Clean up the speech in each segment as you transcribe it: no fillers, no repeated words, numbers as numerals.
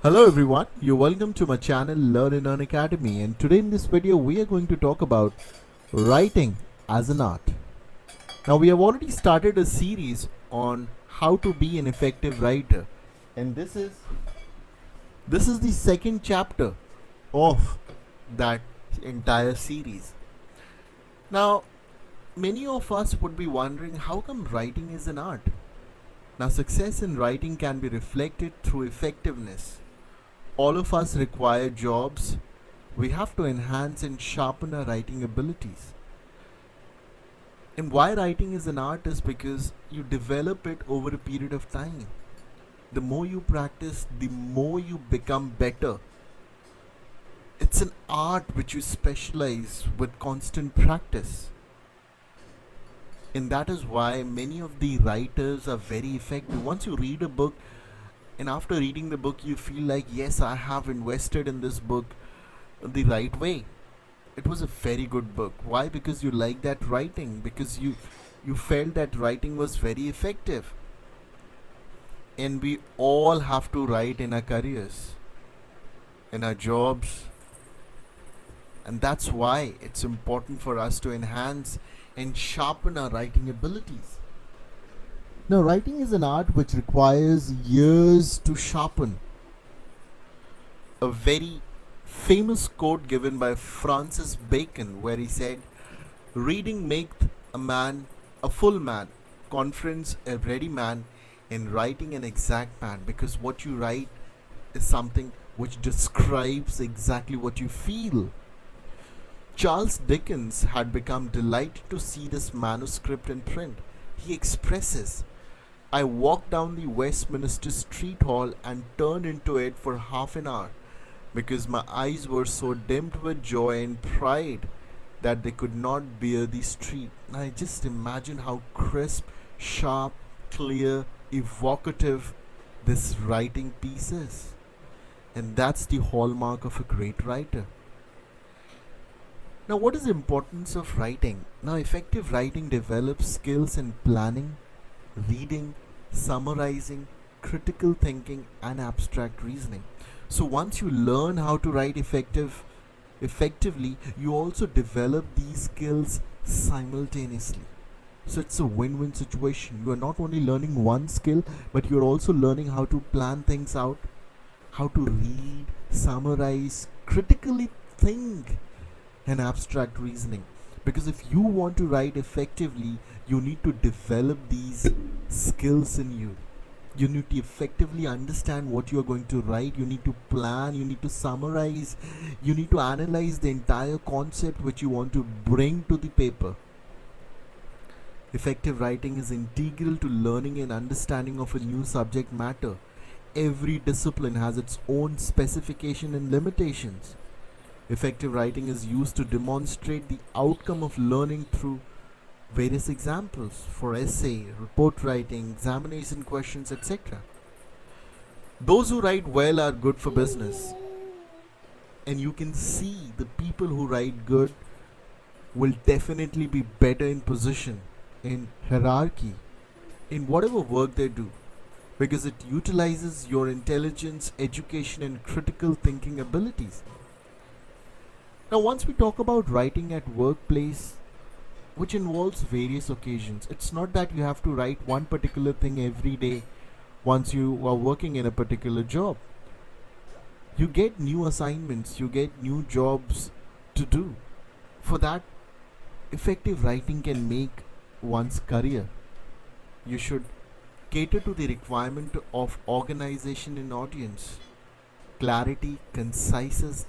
Hello everyone, you're welcome to my channel Learn and Earn Academy, and today in this video we are going to talk about writing as an art. Now we have already started a series on how to be an effective writer, and this is the second chapter of that entire series. Now many of us would be wondering how come writing is an art. Now success in writing can be reflected through effectiveness. All of us require jobs. We have to enhance and sharpen our writing abilities. And why writing is an art is because you develop it over a period of time. The more you practice, the more you become better. It's an art which you specialize with constant practice. And that is why many of the writers are very effective. Once you read a book, and after reading the book, you feel like, yes, I have invested in this book the right way. It was a very good book. Why? Because you like that writing, because you felt that writing was very effective. And we all have to write in our careers, in our jobs, and that's why it's important for us to enhance and sharpen our writing abilities. Now, writing is an art which requires years to sharpen. A very famous quote given by Francis Bacon, where he said, "Reading maketh a man a full man, conference a ready man, and writing an exact man," because what you write is something which describes exactly what you feel. Charles Dickens had become delighted to see this manuscript in print. He expresses, "I walked down the Westminster Street Hall and turned into it for half an hour because my eyes were so dimmed with joy and pride that they could not bear the street." Now I just imagine how crisp, sharp, clear, evocative this writing piece is. And that's the hallmark of a great writer. Now, what is the importance of writing? Now, effective writing develops skills in planning, reading, summarizing, critical thinking, and abstract reasoning. So once you learn how to write effectively, you also develop these skills simultaneously. So it's a win-win situation. You are not only learning one skill, but you're also learning how to plan things out, how to read, summarize, critically think, and abstract reasoning. Because if you want to write effectively, you need to develop these skills in you. You need to effectively understand what you are going to write. You need to plan, you need to summarize, you need to analyze the entire concept which you want to bring to the paper. Effective writing is integral to learning and understanding of a new subject matter. Every discipline has its own specification and limitations. Effective writing is used to demonstrate the outcome of learning through various examples for essay, report writing, examination questions, etc. Those who write well are good for business. And you can see the people who write good will definitely be better in position, in hierarchy, in whatever work they do, because it utilizes your intelligence, education, and critical thinking abilities. Now, once we talk about writing at workplace, which involves various occasions, it's not that you have to write one particular thing every day once you are working in a particular job. You get new assignments, you get new jobs to do. For that, effective writing can make one's career. You should cater to the requirement of organization and audience. Clarity, conciseness,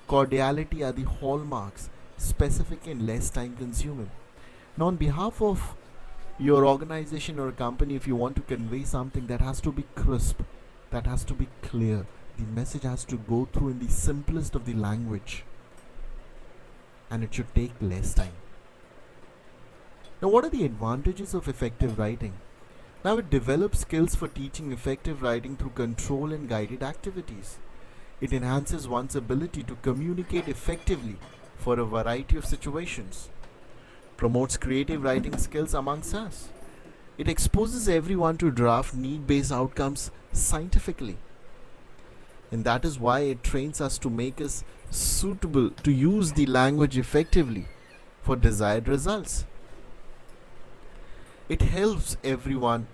cordiality are the hallmarks, specific and less time consuming. Now, on behalf of your organization or company, if you want to convey something, that has to be crisp, that has to be clear. The message has to go through in the simplest of the language, and it should take less time. Now, what are the advantages of effective writing? Now, it develops skills for teaching effective writing through control and guided activities. It enhances one's ability to communicate effectively for a variety of situations. Promotes creative writing skills amongst us. It exposes everyone to draft need-based outcomes scientifically. And that is why it trains us to make us suitable to use the language effectively for desired results. It helps everyone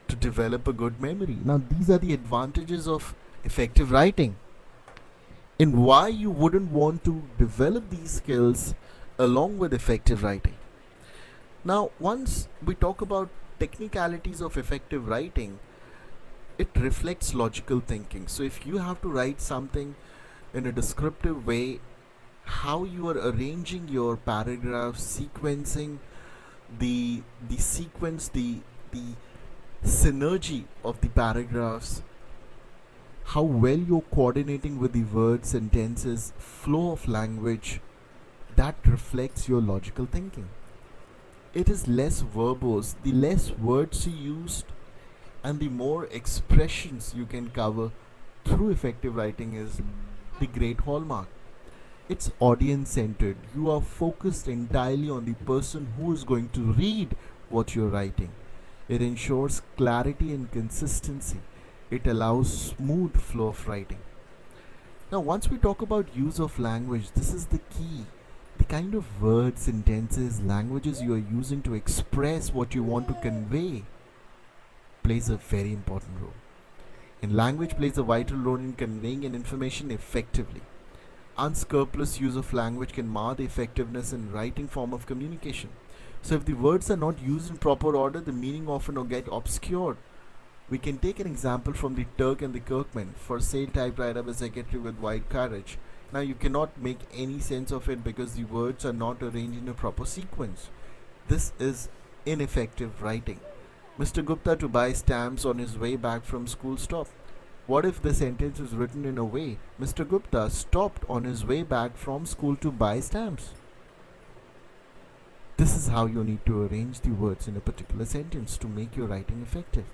to develop a good memory. Now, these are the advantages of effective writing, and why you wouldn't want to develop these skills along with effective writing. Now, once we talk about technicalities of effective writing, it reflects logical thinking. So, if you have to write something in a descriptive way, how you are arranging your paragraphs, sequencing the sequence, the synergy of the paragraphs, how well you're coordinating with the words, sentences, flow of language, that reflects your logical thinking. It is less verbose. The less words you used and the more expressions you can cover through effective writing is the great hallmark. It's audience centered. You are focused entirely on the person who is going to read what you're writing. It ensures clarity and consistency. It allows smooth flow of writing. Now, once we talk about use of language, this is the key. The kind of words, sentences, languages you are using to express what you want to convey plays a very important role. And language plays a vital role in conveying an information effectively. Unscrupulous use of language can mar the effectiveness in writing form of communication. So if the words are not used in proper order, the meaning often will get obscured. We can take an example from the Turk and the Kirkman. For sale typewriter with secretary with white carriage. Now you cannot make any sense of it because the words are not arranged in a proper sequence. This is ineffective writing. Mr. Gupta to buy stamps on his way back from school stop. What if the sentence is written in a way? Mr. Gupta stopped on his way back from school to buy stamps. This is how you need to arrange the words in a particular sentence to make your writing effective.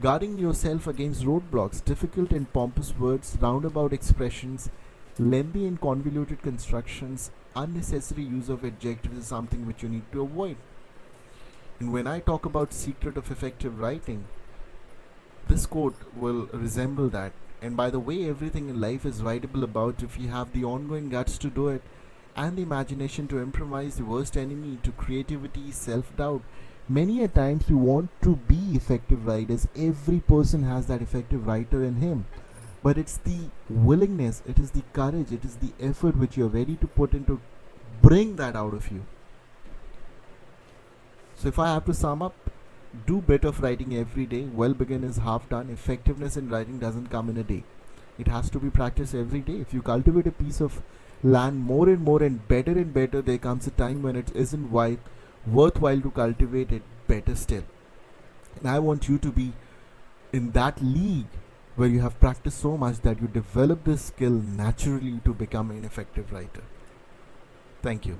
Guarding yourself against roadblocks, difficult and pompous words, roundabout expressions, lengthy and convoluted constructions, unnecessary use of adjectives is something which you need to avoid. And when I talk about secret of effective writing, this quote will resemble that. And by the way, everything in life is writable about if you have the ongoing guts to do it and the imagination to improvise. The worst enemy to creativity is self-doubt. Many a times we want to be effective writers. Every person has that effective writer in him. But it's the willingness, it is the courage, it is the effort which you're ready to put into bring that out of you. So if I have to sum up, do bit of writing every day. Well begun is half done. Effectiveness in writing doesn't come in a day. It has to be practiced every day. If you cultivate a piece of land more and better, there comes a time when it isn't worthwhile to cultivate it better still. And I want you to be in that league where you have practiced so much that you develop this skill naturally to become an effective writer. Thank you.